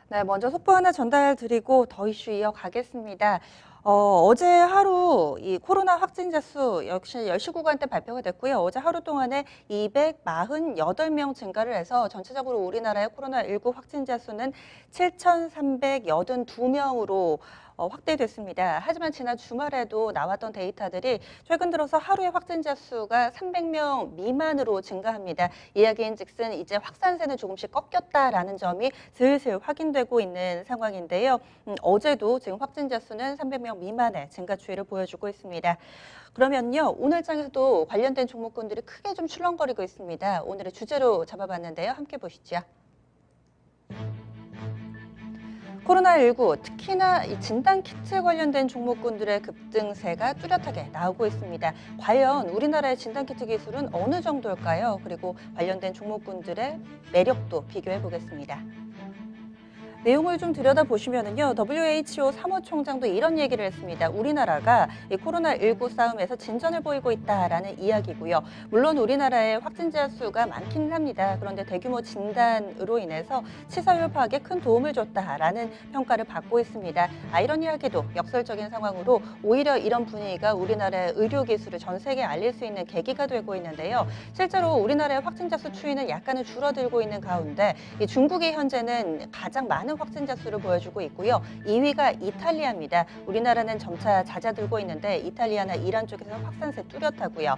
네, 먼저 속보 하나 전달드리고 더 이슈 이어가겠습니다. 어제 하루 이 코로나 확진자 수 역시 10시 구간대 발표가 됐고요. 어제 하루 동안에 248명 증가를 해서 전체적으로 우리나라의 코로나19 확진자 수는 7,382명으로 확대됐습니다. 하지만 지난 주말에도 나왔던 데이터들이 최근 들어서 하루의 확진자 수가 300명 미만으로 증가합니다. 이야기인즉슨 이제 확산세는 조금씩 꺾였다라는 점이 슬슬 확인되고 있는 상황인데요. 어제도 지금 확진자 수는 300명 미만의 증가 추이를 보여주고 있습니다. 그러면요, 오늘장에서도 관련된 종목군들이 크게 좀 출렁거리고 있습니다. 오늘의 주제로 잡아봤는데요. 함께 보시죠. 코로나19, 특히나 이 진단키트 관련된 종목군들의 급등세가 뚜렷하게 나오고 있습니다. 과연 우리나라의 진단키트 기술은 어느 정도일까요? 그리고 관련된 종목군들의 매력도 비교해 보겠습니다. 내용을 좀 들여다보시면은요, WHO 사무총장도 이런 얘기를 했습니다. 우리나라가 이 코로나19 싸움에서 진전을 보이고 있다라는 이야기고요. 물론 우리나라의 확진자 수가 많기는 합니다. 그런데 대규모 진단으로 인해서 치사율 파악에 큰 도움을 줬다라는 평가를 받고 있습니다. 아이러니하게도 역설적인 상황으로 오히려 이런 분위기가 우리나라의 의료 기술을 전 세계에 알릴 수 있는 계기가 되고 있는데요. 실제로 우리나라의 확진자 수 추이는 약간은 줄어들고 있는 가운데 이 중국이 현재는 가장 많은 확진자 수를 보여주고 있고요. 2위가 이탈리아입니다. 우리나라는 점차 잦아들고 있는데 이탈리아나 이란 쪽에서 확산세 뚜렷하고요.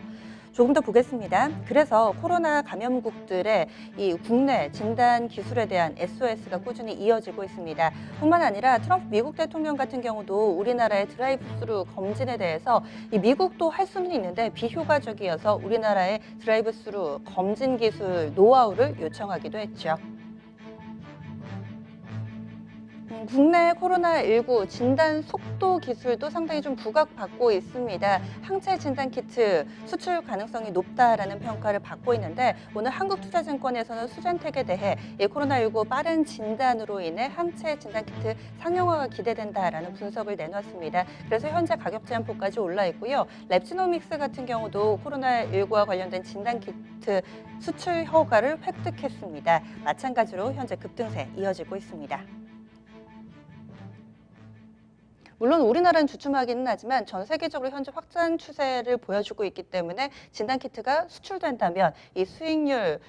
조금 더 보겠습니다. 그래서 코로나 감염국들의 이 국내 진단 기술에 대한 SOS가 꾸준히 이어지고 있습니다. 뿐만 아니라 트럼프 미국 대통령 같은 경우도 우리나라의 드라이브스루 검진에 대해서 이 미국도 할 수는 있는데 비효과적이어서 우리나라의 드라이브스루 검진 기술 노하우를 요청하기도 했죠. 국내 코로나19 진단 속도 기술도 상당히 좀 부각받고 있습니다. 항체 진단 키트 수출 가능성이 높다라는 평가를 받고 있는데 오늘 한국투자증권에서는 수젠텍에 대해 이 코로나19 빠른 진단으로 인해 항체 진단 키트 상용화가 기대된다라는 분석을 내놨습니다. 그래서 현재 가격 제한폭까지 올라 있고요. 랩지노믹스 같은 경우도 코로나19와 관련된 진단 키트 수출 허가를 획득했습니다. 마찬가지로 현재 급등세 이어지고 있습니다. 물론 우리나라는 주춤하기는 하지만 전 세계적으로 현재 확산 추세를 보여주고 있기 때문에 진단키트가 수출된다면 이 수익률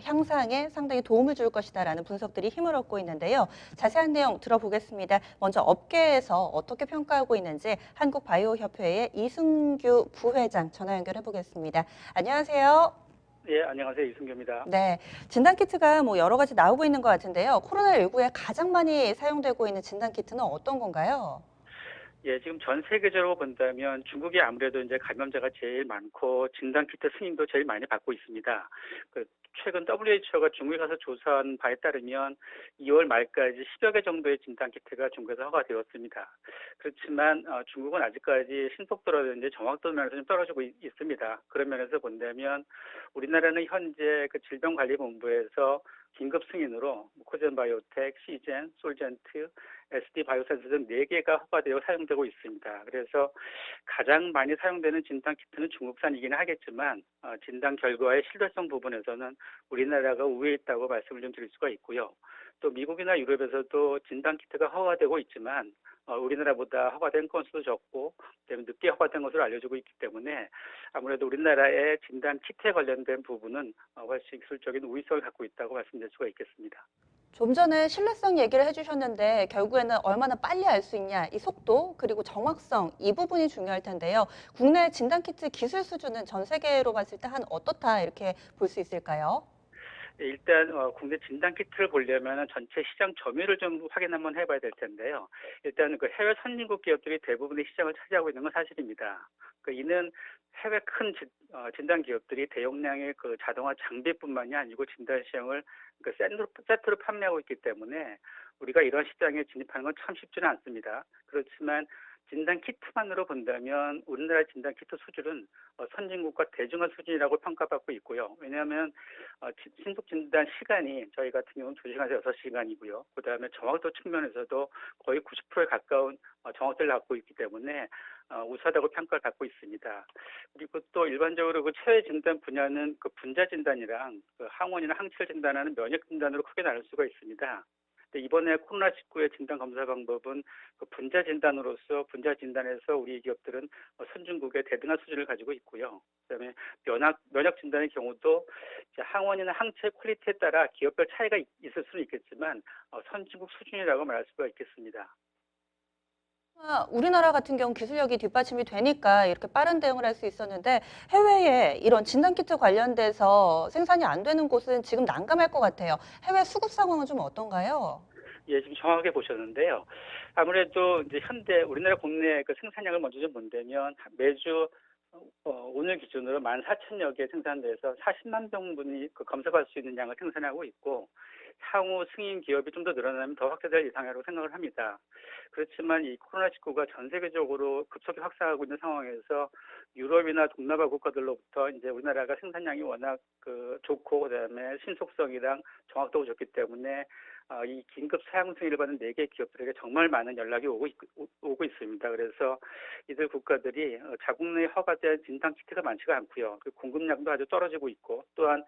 향상에 상당히 도움을 줄 것이다라는 분석들이 힘을 얻고 있는데요. 자세한 내용 들어보겠습니다. 먼저 업계에서 어떻게 평가하고 있는지 한국바이오협회의 이승규 부회장 전화 연결해 보겠습니다. 안녕하세요. 예, 안녕하세요. 이승규입니다. 네, 진단키트가 뭐 여러 가지 나오고 있는 것 같은데요. 코로나19에 가장 많이 사용되고 있는 진단키트는 어떤 건가요? 예, 지금 전 세계적으로 본다면 중국이 아무래도 이제 감염자가 제일 많고 진단키트 승인도 제일 많이 받고 있습니다. 최근 WHO가 중국에 가서 조사한 바에 따르면 2월 말까지 10여 개 정도의 진단키트가 중국에서 허가되었습니다. 그렇지만 중국은 아직까지 신속도라든지 정확도 면에서 좀 떨어지고 있습니다. 그런 면에서 본다면 우리나라는 현재 그 질병관리본부에서 긴급 승인으로 코젠바이오텍, 시젠, 솔젠트, SD바이오센스 등 4개가 허가되어 사용되고 있습니다. 그래서 가장 많이 사용되는 진단키트는 중국산이기는 하겠지만 진단 결과의 신뢰성 부분에서는 우리나라가 우위에 있다고 말씀을 좀 드릴 수가 있고요. 또 미국이나 유럽에서도 진단키트가 허가되고 있지만 우리나라보다 허가된 건수도 적고 늦게 허가된 것으로 알려지고 있기 때문에 아무래도 우리나라의 진단키트에 관련된 부분은 훨씬 기술적인 우위성을 갖고 있다고 말씀드릴 수가 있겠습니다. 좀 전에 신뢰성 얘기를 해주셨는데 결국에는 얼마나 빨리 알 수 있냐, 이 속도 그리고 정확성 이 부분이 중요할 텐데요. 국내 진단키트 기술 수준은 전 세계로 봤을 때 한 어떻다 이렇게 볼 수 있을까요? 일단 국내 진단키트를 보려면 전체 시장 점유율을 좀 확인 한번 해봐야 될 텐데요. 일단 그 해외 선진국 기업들이 대부분의 시장을 차지하고 있는 건 사실입니다. 이는 해외 큰 진단 기업들이 대용량의 그 자동화 장비뿐만이 아니고 진단 시장을 그 세트로 판매하고 있기 때문에 우리가 이런 시장에 진입하는 건 참 쉽지는 않습니다. 그렇지만 진단 키트만으로 본다면 우리나라 진단 키트 수준은 선진국과 대중화 수준이라고 평가받고 있고요. 왜냐하면 신속 진단 시간이 저희 같은 경우는 2시간에서 6시간이고요. 그다음에 정확도 측면에서도 거의 90%에 가까운 정확도를 갖고 있기 때문에 우수하다고 평가를 받고 있습니다. 그리고 또 일반적으로 그 체외 진단 분야는 그 분자 진단이랑 그 항원이나 항체를 진단하는 면역 진단으로 크게 나눌 수가 있습니다. 근데 이번에 코로나19의 진단 검사 방법은 그 분자 진단으로서 분자 진단에서 우리 기업들은 선진국의 대등한 수준을 가지고 있고요. 그다음에 면역 진단의 경우도 이제 항원이나 항체 퀄리티에 따라 기업별 차이가 있을 수는 있겠지만 선진국 수준이라고 말할 수가 있겠습니다. 우리나라 같은 경우 기술력이 뒷받침이 되니까 이렇게 빠른 대응을 할 수 있었는데 해외에 이런 진단키트 관련돼서 생산이 안 되는 곳은 지금 난감할 것 같아요. 해외 수급 상황은 좀 어떤가요? 예, 지금 정확하게 보셨는데요. 아무래도 이제 현대 우리나라 국내 그 생산량을 먼저 좀 본다면 매주 오늘 기준으로 14,000여 개 생산돼서 40만 병분이 그 검사받을 수 있는 양을 생산하고 있고 향후 승인 기업이 좀 더 늘어나면 더 확대될 예상이라고 생각을 합니다. 그렇지만 이 코로나19가 전 세계적으로 급속히 확산하고 있는 상황에서 유럽이나 동남아 국가들로부터 이제 우리나라가 생산량이 워낙 그 좋고 그다음에 신속성이랑 정확도가 좋기 때문에 이 긴급 사양 승인을 받은 4개 기업들에게 정말 많은 연락이 오고 있습니다. 그래서 이들 국가들이 자국 내에 허가된 진단키트가 많지가 않고요. 그 공급량도 아주 떨어지고 있고 또한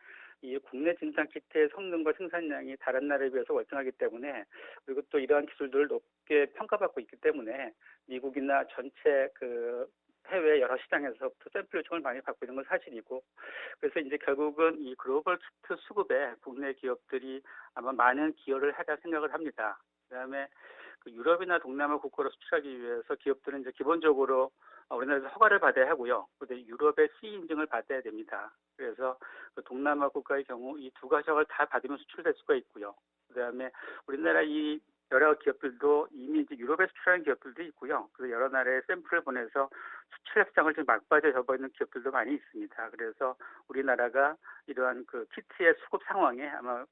이 국내 진단키트의 성능과 생산량이 다른 나라에 비해서 월등하기 때문에 그리고 또 이러한 기술들을 높게 평가받고 있기 때문에 미국이나 전체 그 해외 여러 시장에서부터 샘플 요청을 많이 받고 있는 건 사실이고 그래서 이제 결국은 이 글로벌 키트 수급에 국내 기업들이 아마 많은 기여를 하리라 생각을 합니다. 그다음에 그 유럽이나 동남아 국가로 수출하기 위해서 기업들은 이제 기본적으로 우리나라에서 허가를 받아야 하고요. 그런데 유럽의 CE 인증을 받아야 됩니다. 그래서 그 동남아 국가의 경우 이 두 가지 허가를 다 받으면 수출될 수가 있고요. 그다음에 우리나라 이 여러 기업들도 이미 이제 유럽에 수출하는 기업들도 있고요. 그래서 여러 나라에 샘플을 보내서 수출 협상을 좀 막바지에 접어있는 기업들도 많이 있습니다. 그래서 우리나라가 이러한 그 키트의 수급 상황에 아마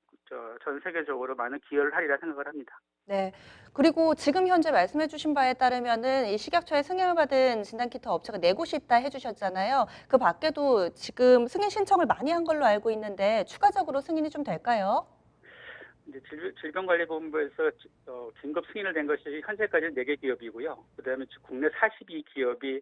전 세계적으로 많은 기여를 하리라 생각을 합니다. 네. 그리고 지금 현재 말씀해 주신 바에 따르면은 이 식약처의 승인을 받은 진단키트 업체가 4곳이 있다 해주셨잖아요. 그 밖에도 지금 승인 신청을 많이 한 걸로 알고 있는데 추가적으로 승인이 좀 될까요? 이제 질병관리본부에서 긴급 승인을 낸 것이 현재까지 4개 기업이고요. 그다음에 국내 42기업이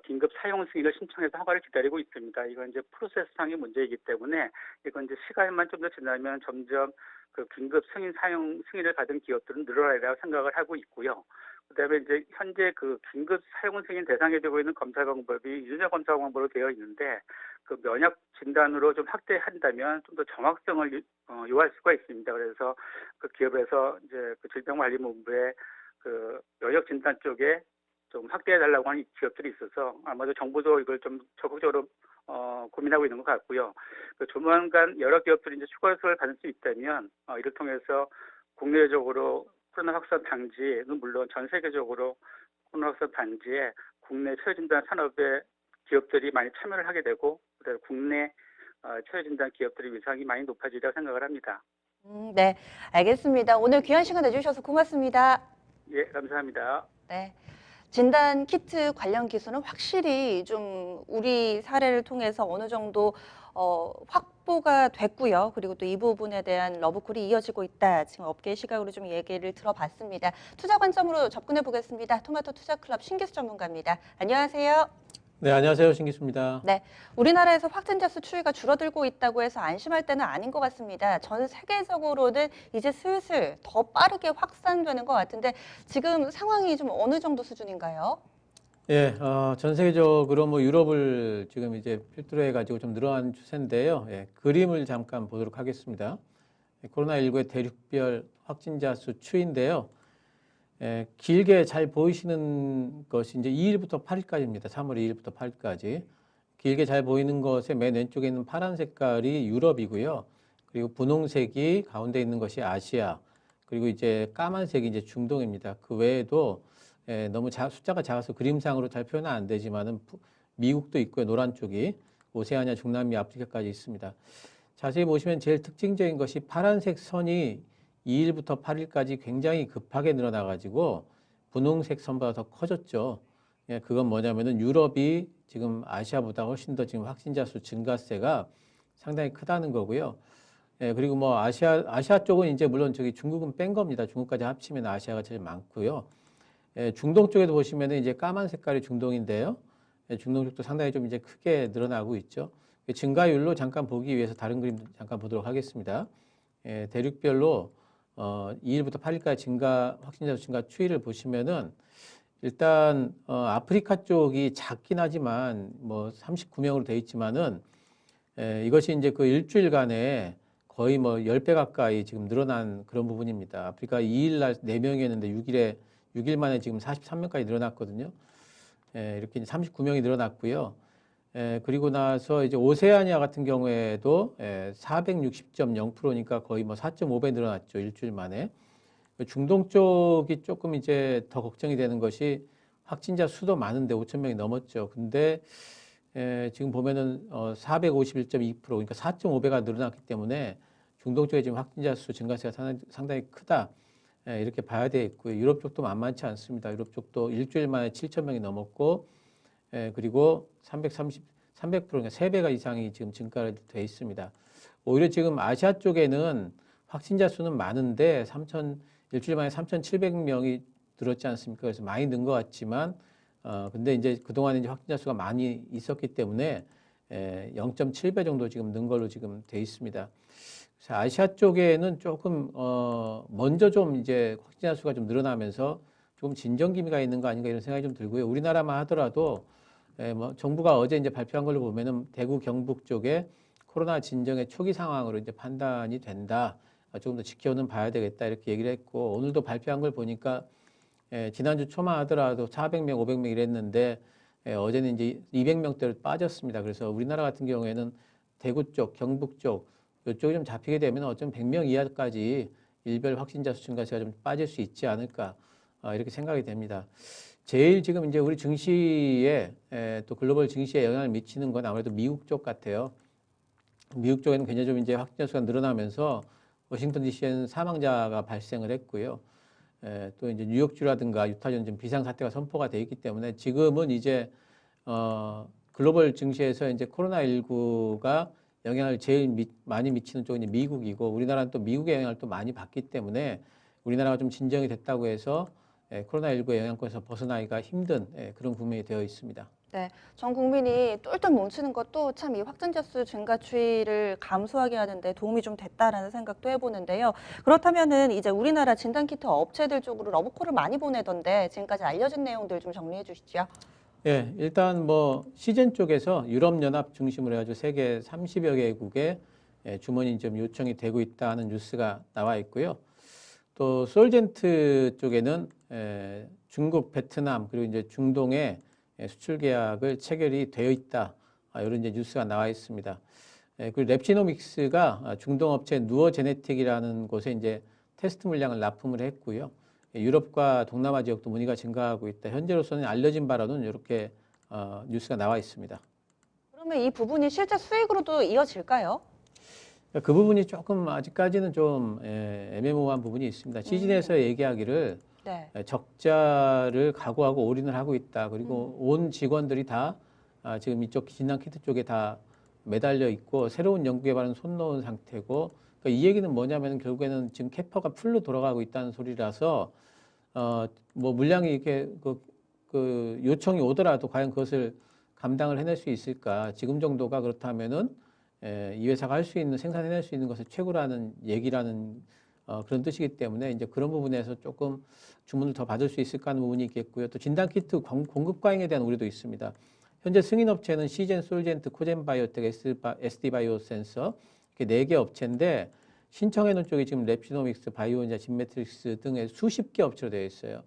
긴급 사용 승인을 신청해서 허가를 기다리고 있습니다. 이건 이제 프로세스상의 문제이기 때문에 이건 이제 시간만 좀 더 지나면 점점 그 긴급 사용 승인을 받은 기업들은 늘어나리라고 생각을 하고 있고요. 그다음에 이제 현재 그 긴급 사용 승인 대상이 되고 있는 검사 방법이 유전자 검사 방법으로 되어 있는데 그 면역 진단으로 좀 확대한다면 좀 더 정확성을 요할 수가 있습니다. 그래서 그 기업에서 이제 그 질병관리본부에 그 면역 진단 쪽에 좀 확대해달라고 하는 기업들이 있어서 아마도 정부도 이걸 좀 적극적으로 고민하고 있는 것 같고요. 그 조만간 여러 기업들이 이제 추가 수를 받을 수 있다면 이를 통해서 국내적으로 코로나 확산 방지는 물론 전 세계적으로 코로나 확산 방지에 국내 처리진단 산업의 기업들이 많이 참여를 하게 되고 그다음에 국내 처리진단 기업들의 위상이 많이 높아지리라고 생각을 합니다. 네, 알겠습니다. 오늘 귀한 시간 내주셔서 고맙습니다. 예, 감사합니다. 네. 진단 키트 관련 기술은 확실히 좀 우리 사례를 통해서 어느 정도 확보가 됐고요. 그리고 또 이 부분에 대한 러브콜이 이어지고 있다. 지금 업계의 시각으로 좀 얘기를 들어봤습니다. 투자 관점으로 접근해 보겠습니다. 토마토 투자클럽 신기수 전문가입니다. 안녕하세요. 네, 안녕하세요. 신기수입니다. 네, 우리나라에서 확진자 수 추이가 줄어들고 있다고 해서 안심할 때는 아닌 것 같습니다. 전 세계적으로는 이제 슬슬 더 빠르게 확산되는 것 같은데 지금 상황이 좀 어느 정도 수준인가요? 예, 전 세계적으로 뭐 유럽을 지금 이제 필두로 해가지고 좀 늘어난 추세인데요. 예, 그림을 잠깐 보도록 하겠습니다. 코로나19의 대륙별 확진자 수 추이인데요. 예, 길게 잘 보이시는 것이 이제 2일부터 8일까지입니다. 3월 2일부터 8일까지. 길게 잘 보이는 것의 맨 왼쪽에 있는 파란 색깔이 유럽이고요. 그리고 분홍색이 가운데 있는 것이 아시아. 그리고 이제 까만색이 이제 중동입니다. 그 외에도 너무 숫자가 작아서 그림상으로 잘 표현은 안 되지만은 미국도 있고요. 노란 쪽이 오세아니아, 중남미, 아프리카까지 있습니다. 자세히 보시면 제일 특징적인 것이 파란색 선이 2일부터 8일까지 굉장히 급하게 늘어나가지고 분홍색 선보다 더 커졌죠. 예, 그건 뭐냐면은 유럽이 지금 아시아보다 훨씬 더 지금 확진자 수 증가세가 상당히 크다는 거고요. 예, 그리고 뭐 아시아 쪽은 이제 물론 저기 중국은 뺀 겁니다. 중국까지 합치면 아시아가 제일 많고요. 예, 중동 쪽에도 보시면은 이제 까만 색깔이 중동인데요. 예, 중동 쪽도 상당히 좀 이제 크게 늘어나고 있죠. 증가율로 잠깐 보기 위해서 다른 그림 잠깐 보도록 하겠습니다. 예, 대륙별로 2일부터 8일까지 확진자 수 증가 추이를 보시면은 일단 아프리카 쪽이 작긴 하지만 뭐 39명으로 돼 있지만은 이것이 이제 그 일주일간에 거의 뭐 10배 가까이 지금 늘어난 그런 부분입니다. 아프리카 2일 날 4명이었는데 6일 만에 지금 43명까지 늘어났거든요. 이렇게 39명이 늘어났고요. 그리고 나서 이제 오세아니아 같은 경우에도 460.0%니까 거의 뭐 4.5배 늘어났죠. 일주일 만에. 중동 쪽이 조금 이제 더 걱정이 되는 것이 확진자 수도 많은데 5천 명이 넘었죠. 근데 지금 보면은 451.2% 그러니까 4.5배가 늘어났기 때문에 중동 쪽에 지금 확진자 수 증가세가 상당히 크다. 이렇게 봐야 되겠고요. 유럽 쪽도 만만치 않습니다. 유럽 쪽도 일주일 만에 7천 명이 넘었고 그리고 300% 그러니까 3배가 이상이 지금 증가가 돼 있습니다. 오히려 지금 아시아 쪽에는 확진자 수는 많은데 일주일 만에 3,700명이 늘었지 않습니까? 그래서 많이 는 것 같지만 근데 이제 그동안에 이제 확진자 수가 많이 있었기 때문에 0.7배 정도 지금 는 걸로 지금 돼 있습니다. 그래서 아시아 쪽에는 조금 먼저 좀 이제 확진자 수가 좀 늘어나면서 조금 진정 기미가 있는 거 아닌가 이런 생각이 좀 들고요. 우리나라만 하더라도 뭐 정부가 어제 이제 발표한 걸로 보면은 대구 경북 쪽에 코로나 진정의 초기 상황으로 이제 판단이 된다. 조금 더 지켜는 봐야 되겠다 이렇게 얘기를 했고 오늘도 발표한 걸 보니까 지난주 초만 하더라도 400명, 500명 이랬는데 어제는 이제 200명대로 빠졌습니다. 그래서 우리나라 같은 경우에는 대구 쪽, 경북 쪽 이쪽이 좀 잡히게 되면 어쩌면 100명 이하까지 일별 확진자 수 증가세가 좀 빠질 수 있지 않을까 이렇게 생각이 됩니다. 제일 지금 이제 우리 증시에 또 글로벌 증시에 영향을 미치는 건 아무래도 미국 쪽 같아요. 미국 쪽에는 굉장히 좀 이제 확진자 수가 늘어나면서 워싱턴 DC에는 사망자가 발생을 했고요. 또 이제 뉴욕주라든가 유타주는 지금 비상사태가 선포가 돼 있기 때문에 지금은 이제 글로벌 증시에서 이제 코로나19가 영향을 제일 많이 미치는 쪽은 이제 미국이고 우리나라는 또 미국의 영향을 또 많이 받기 때문에 우리나라가 좀 진정이 됐다고 해서 코로나19의 영향권에서 벗어나기가 힘든 그런 국면이 되어 있습니다. 네, 전 국민이 똘똘 뭉치는 것도 참 이 확진자 수 증가 추이를 감소하게 하는데 도움이 좀 됐다라는 생각도 해보는데요. 그렇다면은 이제 우리나라 진단키트 업체들 쪽으로 러브콜을 많이 보내던데 지금까지 알려진 내용들 좀 정리해 주시죠. 예, 일단 뭐 시즌 쪽에서 유럽연합 중심으로 해가지고 세계 30여 개국에 주머니 좀 요청이 되고 있다는 뉴스가 나와 있고요. 또 솔젠트 쪽에는 중국, 베트남 그리고 이제 중동에 수출 계약을 체결이 되어 있다. 이런 이제 뉴스가 나와 있습니다. 그리고 랩지노믹스가 중동 업체 누어제네틱이라는 곳에 이제 테스트 물량을 납품을 했고요. 유럽과 동남아 지역도 문의가 증가하고 있다. 현재로서는 알려진 바로는 이렇게 뉴스가 나와 있습니다. 그러면 이 부분이 실제 수익으로도 이어질까요? 그 부분이 조금 아직까지는 좀 애매모호한 부분이 있습니다. 시즌에서 얘기하기를 네. 적자를 각오하고 올인을 하고 있다. 그리고 온 직원들이 다 지금 이쪽 진단키트 쪽에 다 매달려 있고 새로운 연구 개발은 손 놓은 상태고 그러니까 이 얘기는 뭐냐면 결국에는 지금 캐파가 풀로 돌아가고 있다는 소리라서 뭐 물량이 이렇게 그 요청이 오더라도 과연 그것을 감당을 해낼 수 있을까? 지금 정도가 그렇다면은 이 회사가 할 수 있는 생산해낼 수 있는 것을 최고라는 얘기라는 그런 뜻이기 때문에 이제 그런 부분에서 조금 주문을 더 받을 수 있을까 하는 부분이 있겠고요. 또 진단키트 공급 과잉에 대한 우려도 있습니다. 현재 승인업체는 시젠, 솔젠트, 코젠바이오텍, SD바이오센서 이렇게 4개 업체인데 신청해 놓은 쪽이 지금 랩지노믹스, 바이오인자, 진메트릭스 등의 수십 개 업체로 되어 있어요.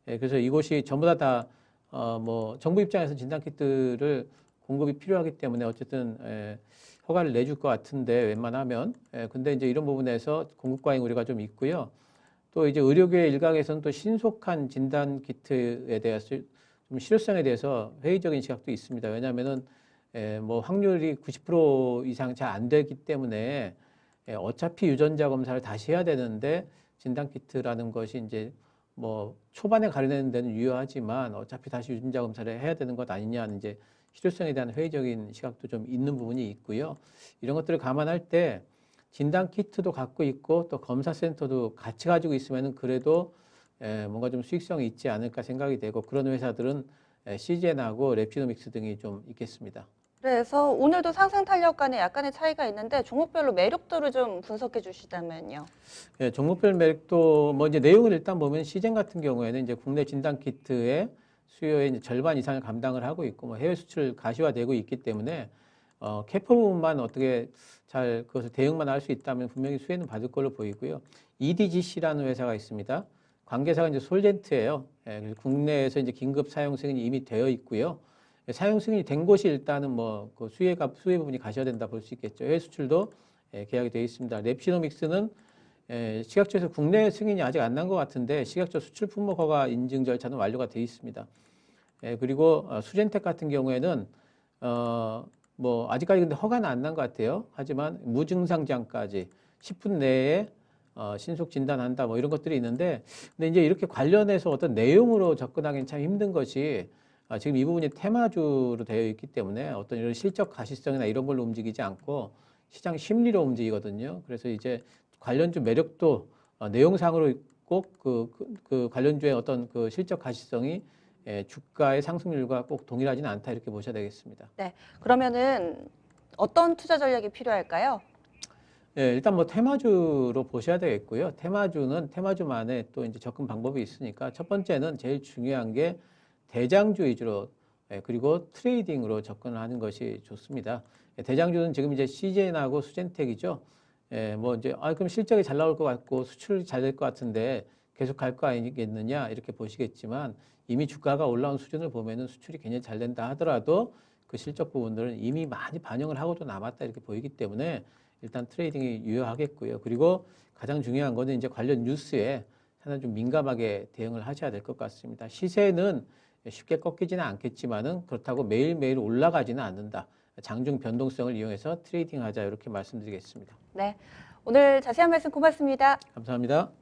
그래서 이곳이 전부 다 뭐 정부 입장에서 진단키트를 공급이 필요하기 때문에 어쨌든 허가를 내줄 것 같은데 웬만하면 근데 이제 이런 부분에서 공급 과잉 우려가 좀 있고요. 또 이제 의료계 일각에서는 또 신속한 진단 키트에 대해서 좀 실효성에 대해서 회의적인 시각도 있습니다. 왜냐하면은 뭐 확률이 90% 이상 잘 안 되기 때문에 어차피 유전자 검사를 다시 해야 되는데 진단 키트라는 것이 이제 뭐 초반에 가려내는 데는 유효하지만 어차피 다시 유전자 검사를 해야 되는 것 아니냐는 이제 실효성에 대한 회의적인 시각도 좀 있는 부분이 있고요. 이런 것들을 감안할 때 진단 키트도 갖고 있고 또 검사 센터도 같이 가지고 있으면은 그래도 뭔가 좀 수익성이 있지 않을까 생각이 되고 그런 회사들은 CGN하고 랩지노믹스 등이 좀 있겠습니다. 그래서 오늘도 상승 탄력 간에 약간의 차이가 있는데 종목별로 매력도를 좀 분석해 주시다면요. 예, 종목별 매력도 뭐 이제 내용을 일단 보면 시젠 같은 경우에는 이제 국내 진단 키트의 수요의 이제 절반 이상을 감당을 하고 있고 뭐 해외 수출 가시화되고 있기 때문에 캐퍼 부분만 어떻게 잘 그것을 대응만 할 수 있다면 분명히 수혜는 받을 걸로 보이고요. EDGC라는 회사가 있습니다. 관계사가 이제 솔젠트예요. 예, 그래서 국내에서 이제 긴급 사용 승인이 이미 되어 있고요. 예, 사용 승인이 된 곳이 일단은 뭐 그 수혜 부분이 가셔야 된다 볼 수 있겠죠. 해외 수출도 계약이 되어 있습니다. 랩시노믹스는 식약처에서 국내 승인이 아직 안 난 것 같은데 식약처 수출 품목 허가 인증 절차는 완료가 되어 있습니다. 그리고 수젠텍 같은 경우에는 뭐 아직까지 근데 허가는 안 난 것 같아요. 하지만 무증상자까지 10분 내에 신속 진단한다 뭐 이런 것들이 있는데 근데 이제 이렇게 관련해서 어떤 내용으로 접근하기는 참 힘든 것이 지금 이 부분이 테마주로 되어 있기 때문에 어떤 이런 실적 가시성이나 이런 걸로 움직이지 않고 시장 심리로 움직이거든요. 그래서 이제 관련주 매력도 내용상으로 꼭 그 관련주의 어떤 그 실적 가시성이 주가의 상승률과 꼭 동일하지는 않다 이렇게 보셔야 되겠습니다. 네, 그러면은 어떤 투자 전략이 필요할까요? 예, 일단 뭐 테마주로 보셔야 되겠고요. 테마주는 테마주만의 또 이제 접근 방법이 있으니까 첫 번째는 제일 중요한 게 대장주 위주로 그리고 트레이딩으로 접근을 하는 것이 좋습니다. 대장주는 지금 이제 CJN하고 수젠텍이죠. 뭐 이제 그럼 실적이 잘 나올 것 같고 수출이 잘 될 것 같은데 계속 갈 거 아니겠느냐 이렇게 보시겠지만 이미 주가가 올라온 수준을 보면은 수출이 굉장히 잘 된다 하더라도 그 실적 부분들은 이미 많이 반영을 하고도 남았다 이렇게 보이기 때문에 일단 트레이딩이 유효하겠고요. 그리고 가장 중요한 거는 이제 관련 뉴스에 상당히 좀 민감하게 대응을 하셔야 될 것 같습니다. 시세는 쉽게 꺾이지는 않겠지만은 그렇다고 매일매일 올라가지는 않는다. 장중 변동성을 이용해서 트레이딩하자 이렇게 말씀드리겠습니다. 네, 오늘 자세한 말씀 고맙습니다. 감사합니다.